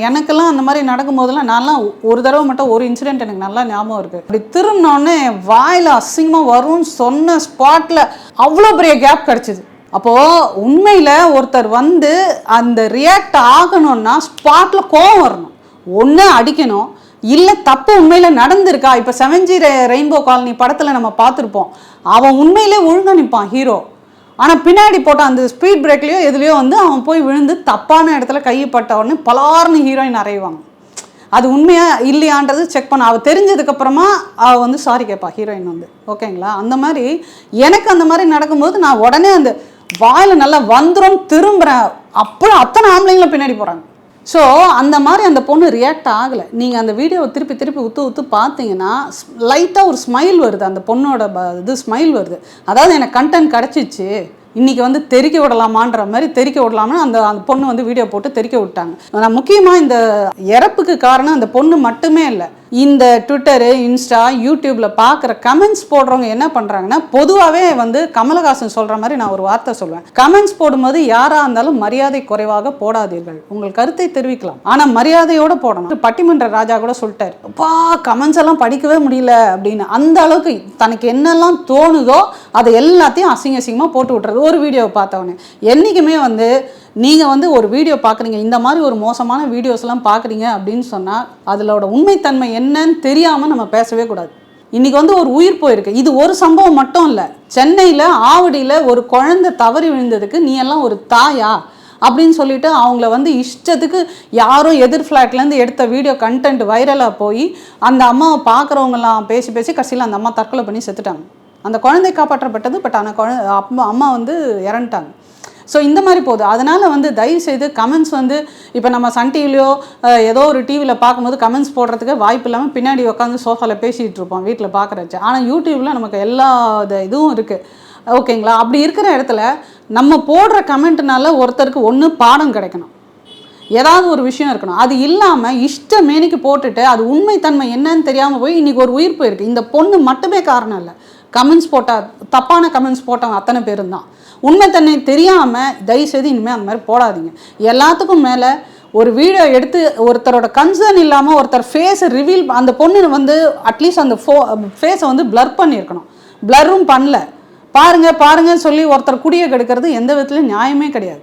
எனக்கெல்லாம் அந்த மாதிரி நடக்கும்போதெல்லாம் நான்லாம் ஒரு தடவை மட்டும் ஒரு இன்சிடென்ட் எனக்கு நல்லா ஞாபகம் இருக்குது. அப்படி திரும்பினோடனே வாயில் அசிங்கமாக வரும்னு சொன்ன ஸ்பாட்டில் அவ்வளோ பெரிய கேப் கிடச்சிது. அப்போது உண்மையில் ஒருத்தர் வந்து அந்த ரியாக்ட் ஆகணும்னா ஸ்பாட்டில் கோவம் வரணும், ஒன்று அடிக்கணும், இல்லை தப்பு உண்மையில் நடந்திருக்கா. இப்போ 7G ரெயின்போ காலனி படத்தில் நம்ம பார்த்துருப்போம், அவன் உண்மையிலே ஒழுங்காக நிற்பான் ஹீரோ. ஆனால் பின்னாடி போட்ட அந்த ஸ்பீட் பிரேக்லேயோ எதுலேயோ வந்து அவன் போய் விழுந்து தப்பான இடத்துல கைப்பட்ட உடனே பலார்னு ஹீரோயின் அறைவாங்க. அது உண்மையாக இல்லையான்றது செக் பண்ண அவள் தெரிஞ்சதுக்கப்புறமா அவள் வந்து சாரி கேட்பா ஹீரோயின் வந்து. ஓகேங்களா? அந்த மாதிரி எனக்கு அந்த மாதிரி நடக்கும்போது நான் உடனே அந்த வாயில் நல்லா வந்துடும் திரும்புகிறேன். அப்புறம் அத்தனை ஆம்பளைங்களும் பின்னாடி போகிறாங்க. ஸோ அந்த மாதிரி அந்த பொண்ணு ரியாக்ட் ஆகலை. நீங்கள் அந்த வீடியோவை திருப்பி திருப்பி உத்து பார்த்தீங்கன்னா லைட்டாக ஒரு ஸ்மைல் வருது, அந்த பொண்ணோட இது ஸ்மைல் வருது. அதாவது எனக்கு கண்டென்ட் கிடச்சிச்சு, இன்றைக்கி வந்து தெறிக்க விடலாமான்ற மாதிரி தெறிக்க விடலாம்னு அந்த பொண்ணு வந்து வீடியோ போட்டு தெறிக்க விட்டாங்க. ஆனால் முக்கியமாக இந்த இறப்புக்கு காரணம் அந்த பொண்ணு மட்டுமே இல்லை, இந்த ட்விட்டரு, இன்ஸ்டா, யூடியூப்பில் பார்க்குற கமெண்ட்ஸ் போடுறவங்க என்ன பண்ணுறாங்கன்னா, பொதுவாகவே வந்து கமலஹாசன் சொல்கிற மாதிரி நான் ஒரு வார்த்தை சொல்லுவேன், கமெண்ட்ஸ் போடும்போது யாராக இருந்தாலும் மரியாதை குறைவாக போடாதீர்கள், உங்கள் கருத்தை தெரிவிக்கலாம், ஆனால் மரியாதையோடு போடணும். பட்டிமன்ற ராஜா கூட சொல்லிட்டார், அப்பா கமெண்ட்ஸ் எல்லாம் படிக்கவே முடியல அப்படின்னு. அந்த அளவுக்கு தனக்கு என்னெல்லாம் தோணுதோ அதை எல்லாத்தையும் அசிங்கமாக போட்டு விட்டுறது ஒரு வீடியோவை பார்த்தவொடனே. என்றைக்குமே வந்து நீங்கள் வந்து ஒரு வீடியோ பார்க்குறீங்க, இந்த மாதிரி ஒரு மோசமான வீடியோஸ்லாம் பார்க்குறீங்க அப்படின்னு சொன்னால் அதிலோட உண்மைத்தன்மை என்னன்னு தெரியாமல் நம்ம பேசவே கூடாது. இன்றைக்கி வந்து ஒரு உயிர் போயிருக்கு. இது ஒரு சம்பவம் மட்டும் இல்லை, சென்னையில் ஆவடியில் ஒரு குழந்தை தவறி விழுந்ததுக்கு நீ எல்லாம் ஒரு தாயா அப்படின்னு சொல்லிட்டு அவங்கள வந்து இஷ்டத்துக்கு யாரோ எதிர் ஃப்ளாட்லேருந்து எடுத்த வீடியோ கண்டென்ட் வைரலாக போய் அந்த அம்மாவை பார்க்குறவங்கலாம் பேசி கடைசியில் அந்த அம்மா தற்கொலை பண்ணி செத்துட்டாங்க. அந்த குழந்தை காப்பாற்றப்பட்டது, பட் ஆனால் அம்மா வந்து இறந்துட்டாங்க. ஸோ இந்த மாதிரி போகுது. அதனால் வந்து தயவுசெய்து கமெண்ட்ஸ் வந்து இப்போ நம்ம சன் டிவிலையோ ஏதோ ஒரு டிவியில் பார்க்கும்போது கமெண்ட்ஸ் போடுறதுக்கு வாய்ப்பு இல்லாமல் பின்னாடி உட்காந்து சோஃபாவில் பேசிகிட்டு இருப்போம் வீட்டில் பார்க்குறச்சு. ஆனால் யூடியூப்பில் நமக்கு எல்லா இதுவும் இருக்குது. ஓகேங்களா? அப்படி இருக்கிற இடத்துல நம்ம போடுற கமெண்ட்னால ஒருத்தருக்கு ஒன்று பாடம் கிடைக்கணும், ஏதாவது ஒரு விஷயம் இருக்கணும். அது இல்லாமல் இஷ்ட மேனிக்கு போட்டுட்டு அது உண்மைத்தன்மை என்னன்னு தெரியாமல் போய் இன்றைக்கி ஒரு உயிர் போயிருக்கு. இந்த பொண்ணு மட்டுமே காரணம் இல்லை, கமெண்ட்ஸ் போட்டால் தப்பான கமெண்ட்ஸ் போட்டவங்க அத்தனை பேரும் தான். உண்மைத்தன்மை தெரியாமல் தயவுசெய்து இனிமேல் அந்த மாதிரி போடாதீங்க. எல்லாத்துக்கும் மேலே ஒரு வீடியோ எடுத்து ஒருத்தரோட கன்சர்ன் இல்லாமல் ஒருத்தர் ஃபேஸை ரிவீல், அந்த பொண்ணு வந்து அட்லீஸ்ட் அந்த ஃபேஸை வந்து பிளர் பண்ணியிருக்கணும், பிளரும் பண்ணல. பாருங்கன்னு சொல்லி ஒருத்தர் குடியை கெடுக்கிறது எந்த விதத்துலையும் நியாயமே கிடையாது.